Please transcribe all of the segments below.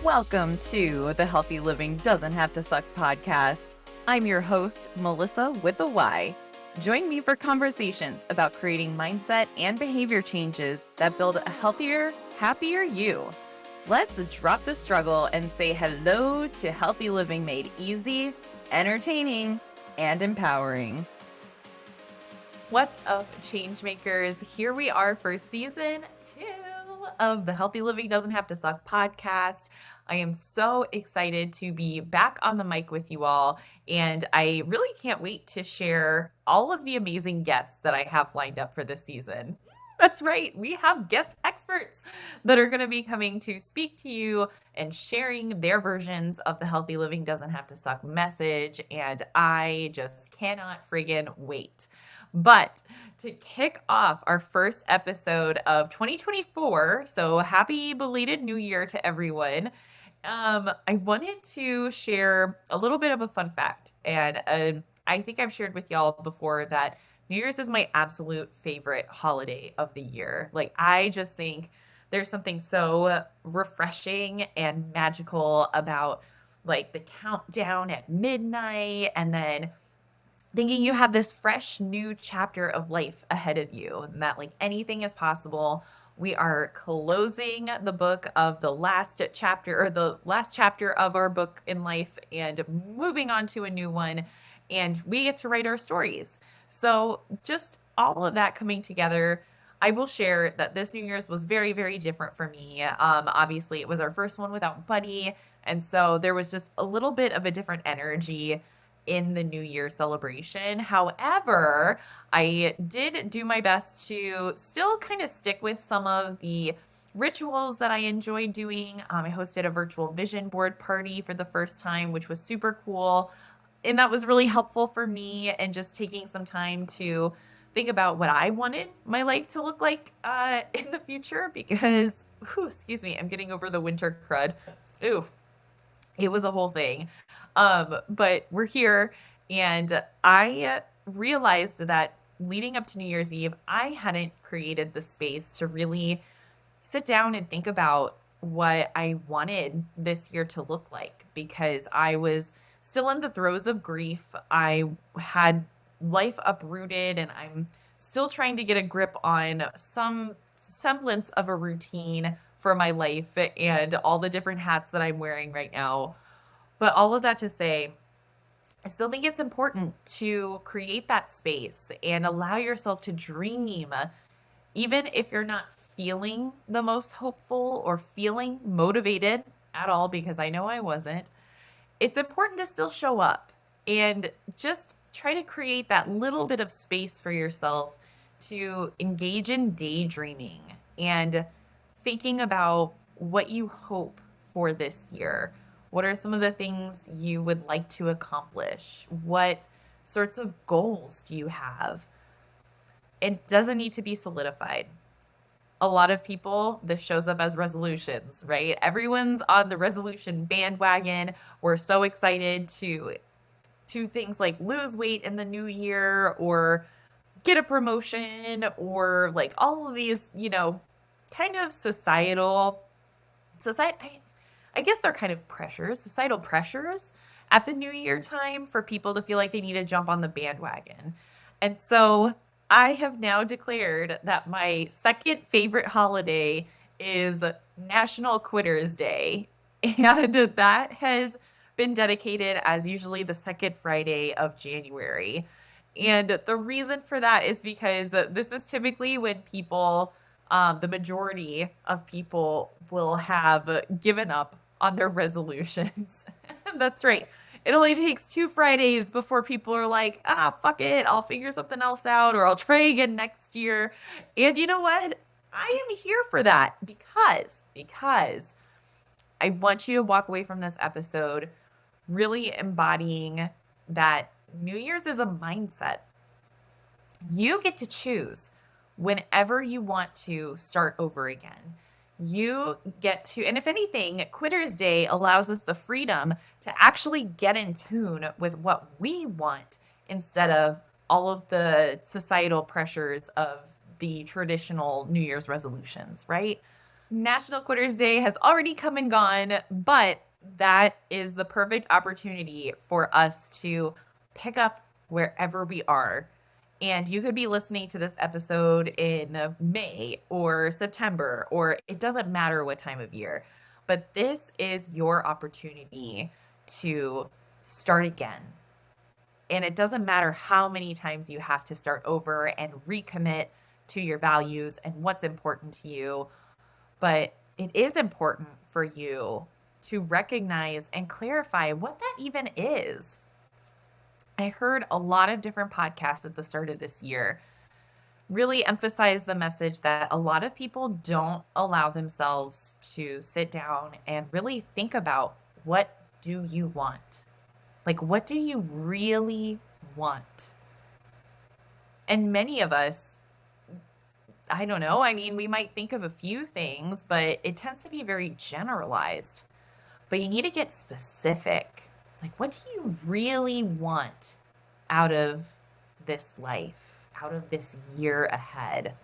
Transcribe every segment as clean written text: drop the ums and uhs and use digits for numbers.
Welcome to the Healthy Living Doesn't Have to Suck podcast. I'm your host, Melyssa with a Y. Join me for conversations about creating mindset and behavior changes that build a healthier, happier you. Let's drop the struggle and say hello to healthy living made easy, entertaining, and empowering. What's up, changemakers? Here we are for season 2 of the Healthy Living Doesn't Have to Suck podcast. I am so excited to be back on the mic with you all, and I really can't wait to share all of the amazing guests that I have lined up for this season. That's right, we have guest experts that are going to be coming to speak to you and sharing their versions of the Healthy Living Doesn't Have to Suck message, and I just cannot friggin' wait. But to kick off our first episode of 2024, so happy belated New Year to everyone, I wanted to share a little bit of a fun fact. And I think I've shared with y'all before that New Year's is my absolute favorite holiday of the year. Like, I just think there's something so refreshing and magical about like the countdown at midnight and then thinking you have this fresh new chapter of life ahead of you and that like anything is possible. We are closing the book of the last chapter of our book in life and moving on to a new one, and we get to write our stories. So just all of that coming together, I will share that this New Year's was very, very different for me. Obviously it was our first one without Buddy, and so there was just a little bit of a different energy in the New Year celebration. However, I did do my best to still kind of stick with some of the rituals that I enjoy doing. I hosted a virtual vision board party for the first time, which was super cool. And that was really helpful for me, and just taking some time to think about what I wanted my life to look like in the future, because, excuse me, I'm getting over the winter crud. It was a whole thing. But we're here, and I realized that leading up to New Year's Eve, I hadn't created the space to really sit down and think about what I wanted this year to look like, because I was still in the throes of grief. I had life uprooted, and I'm still trying to get a grip on some semblance of a routine for my life and all the different hats that I'm wearing right now. But all of that to say, I still think it's important to create that space and allow yourself to dream, even if you're not feeling the most hopeful or feeling motivated at all, because I know I wasn't. It's important to still show up and just try to create that little bit of space for yourself to engage in daydreaming and thinking about what you hope for this year. What are some of the things you would like to accomplish? What sorts of goals do you have? It doesn't need to be solidified. A lot of people, this shows up as resolutions, right? Everyone's on the resolution bandwagon. We're so excited to things like lose weight in the new year or get a promotion or like all of these, kind of I guess they're kind of societal pressures at the New Year time for people to feel like they need to jump on the bandwagon. And so I have now declared that my second favorite holiday is National Quitters Day. And that has been dedicated as usually the second Friday of January. And the reason for that is because this is typically when people, the majority of people will have given up on their resolutions. That's right. It only takes 2 Fridays before people are like, fuck it, I'll figure something else out, or I'll try again next year. And you know what? I am here for that because I want you to walk away from this episode really embodying that New Year's is a mindset. You get to choose whenever you want to start over again. You get to, and if anything, Quitters Day allows us the freedom to actually get in tune with what we want instead of all of the societal pressures of the traditional New Year's resolutions, right? National Quitters Day has already come and gone, but that is the perfect opportunity for us to pick up wherever we are. And you could be listening to this episode in May or September, or it doesn't matter what time of year. But this is your opportunity to start again. And it doesn't matter how many times you have to start over and recommit to your values and what's important to you. But it is important for you to recognize and clarify what that even is. I heard a lot of different podcasts at the start of this year really emphasize the message that a lot of people don't allow themselves to sit down and really think about, what do you want? Like, what do you really want? And many of us, I don't know, I mean, we might think of a few things, but it tends to be very generalized. But you need to get specific. Like, what do you really want out of this life, out of this year ahead?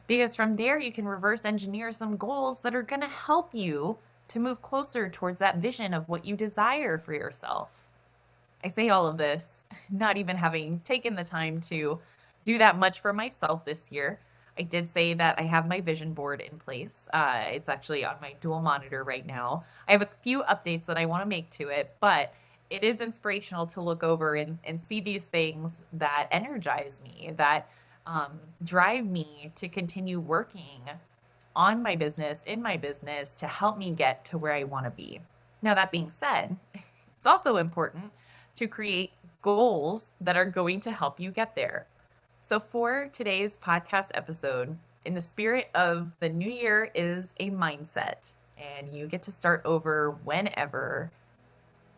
Because from there, you can reverse engineer some goals that are going to help you to move closer towards that vision of what you desire for yourself. I say all of this, not even having taken the time to do that much for myself this year. I did say that I have my vision board in place. It's actually on my dual monitor right now. I have a few updates that I want to make to it, but it is inspirational to look over and see these things that energize me, that drive me to continue working on my business, in my business, to help me get to where I want to be. Now, that being said, it's also important to create goals that are going to help you get there. So for today's podcast episode, in the spirit of the new year is a mindset, and you get to start over whenever,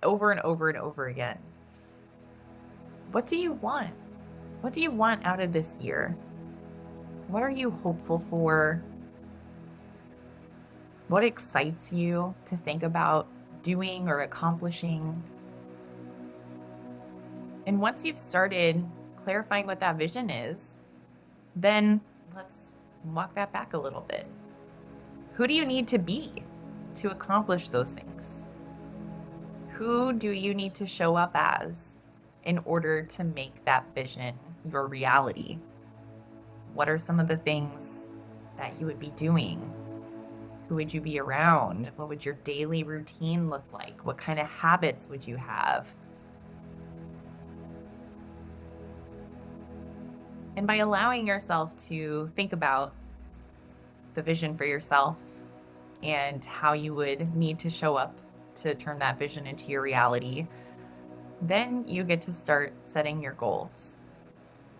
over and over and over again. What do you want? What do you want out of this year? What are you hopeful for? What excites you to think about doing or accomplishing? And once you've started clarifying what that vision is, then let's walk that back a little bit. Who do you need to be to accomplish those things? Who do you need to show up as in order to make that vision your reality? What are some of the things that you would be doing? Who would you be around? What would your daily routine look like? What kind of habits would you have? And by allowing yourself to think about the vision for yourself and how you would need to show up to turn that vision into your reality, then you get to start setting your goals.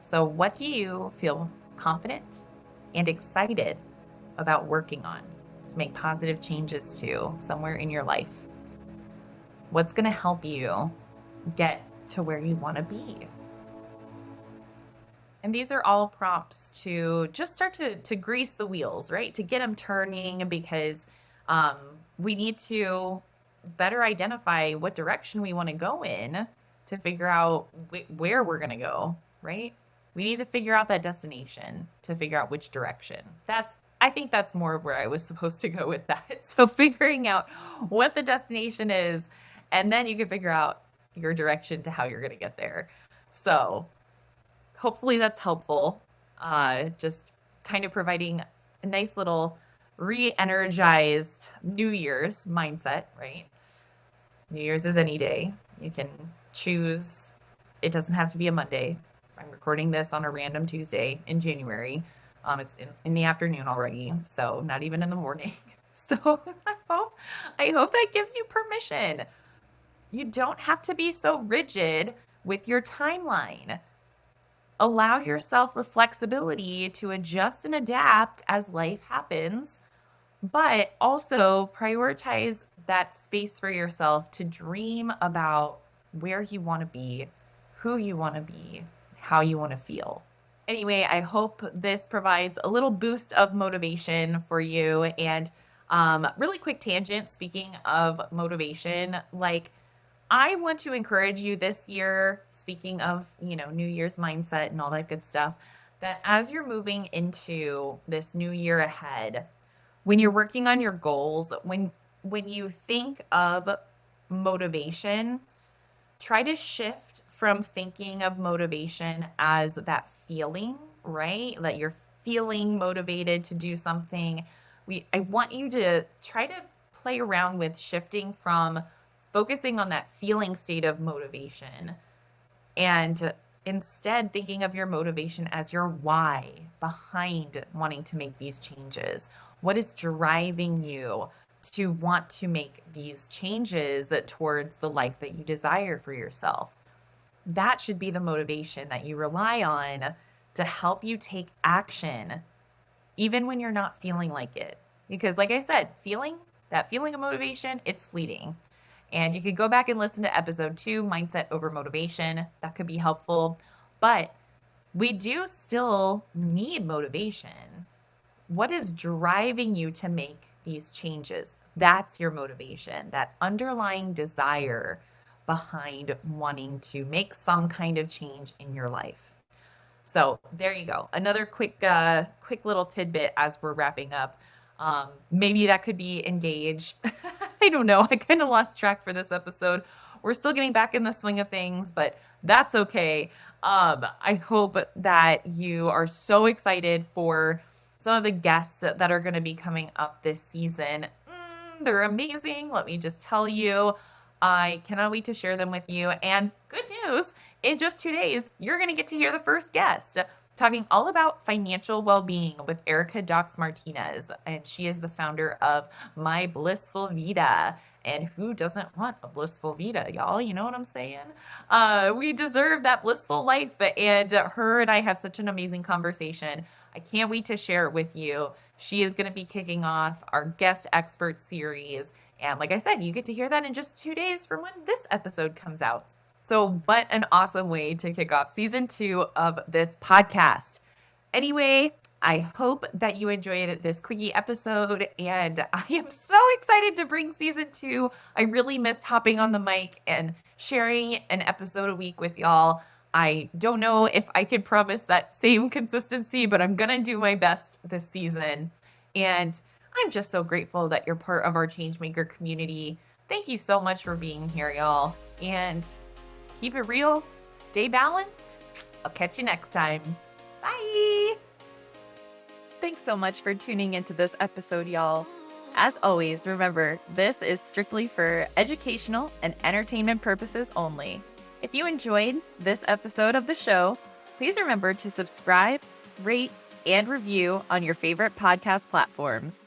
So what do you feel confident and excited about working on to make positive changes to somewhere in your life? What's going to help you get to where you want to be? And these are all prompts to just start to grease the wheels, right? To get them turning, because we need to better identify what direction we want to go in to figure out where we're going to go, right? We need to figure out that destination to figure out which direction. I think that's more of where I was supposed to go with that. So figuring out what the destination is, and then you can figure out your direction to how you're going to get there. So hopefully that's helpful. Just kind of providing a nice little re-energized New Year's mindset, right? New Year's is any day. You can choose. It doesn't have to be a Monday. I'm recording this on a random Tuesday in January. It's in the afternoon already, so not even in the morning. So I hope that gives you permission. You don't have to be so rigid with your timeline. Allow yourself the flexibility to adjust and adapt as life happens, but also prioritize that space for yourself to dream about where you want to be, who you want to be, how you want to feel. Anyway, I hope this provides a little boost of motivation for you. And really quick tangent, speaking of motivation, I want to encourage you this year, speaking of, New Year's mindset and all that good stuff, that as you're moving into this new year ahead, When you're working on your goals, when you think of motivation, try to shift from thinking of motivation as that feeling, right? That you're feeling motivated to do something. I want you to try to play around with shifting from focusing on that feeling state of motivation and instead thinking of your motivation as your why behind wanting to make these changes. What is driving you to want to make these changes towards the life that you desire for yourself? That should be the motivation that you rely on to help you take action, even when you're not feeling like it. Because, like I said, that feeling of motivation, it's fleeting. And you could go back and listen to episode 2, Mindset Over Motivation. That could be helpful. But we do still need motivation. What is driving you to make these changes? That's your motivation, that underlying desire behind wanting to make some kind of change in your life. So there you go. Another quick little tidbit as we're wrapping up. Maybe that could be engage. I don't know. I kind of lost track for this episode. We're still getting back in the swing of things, but that's okay. I hope that you are so excited for some of the guests that are going to be coming up this season. They're amazing. Let me just tell you, I cannot wait to share them with you. And good news, in just 2 days, you're going to get to hear the first guest talking all about financial well-being with Erica Dox Martinez. And she is the founder of My Blissful Vida. And who doesn't want a blissful vida, y'all? You know what I'm saying? We deserve that blissful life. And her and I have such an amazing conversation. I can't wait to share it with you. She is going to be kicking off our guest expert series. And like I said, you get to hear that in just 2 days from when this episode comes out. So, what an awesome way to kick off season 2 of this podcast. Anyway, I hope that you enjoyed this quickie episode, and I am so excited to bring season 2. I really missed hopping on the mic and sharing an episode a week with y'all. I don't know if I could promise that same consistency, but I'm going to do my best this season. And I'm just so grateful that you're part of our Changemaker community. Thank you so much for being here, y'all. And keep it real, stay balanced. I'll catch you next time. Bye. Thanks so much for tuning into this episode, y'all. As always, remember, this is strictly for educational and entertainment purposes only. If you enjoyed this episode of the show, please remember to subscribe, rate, and review on your favorite podcast platforms.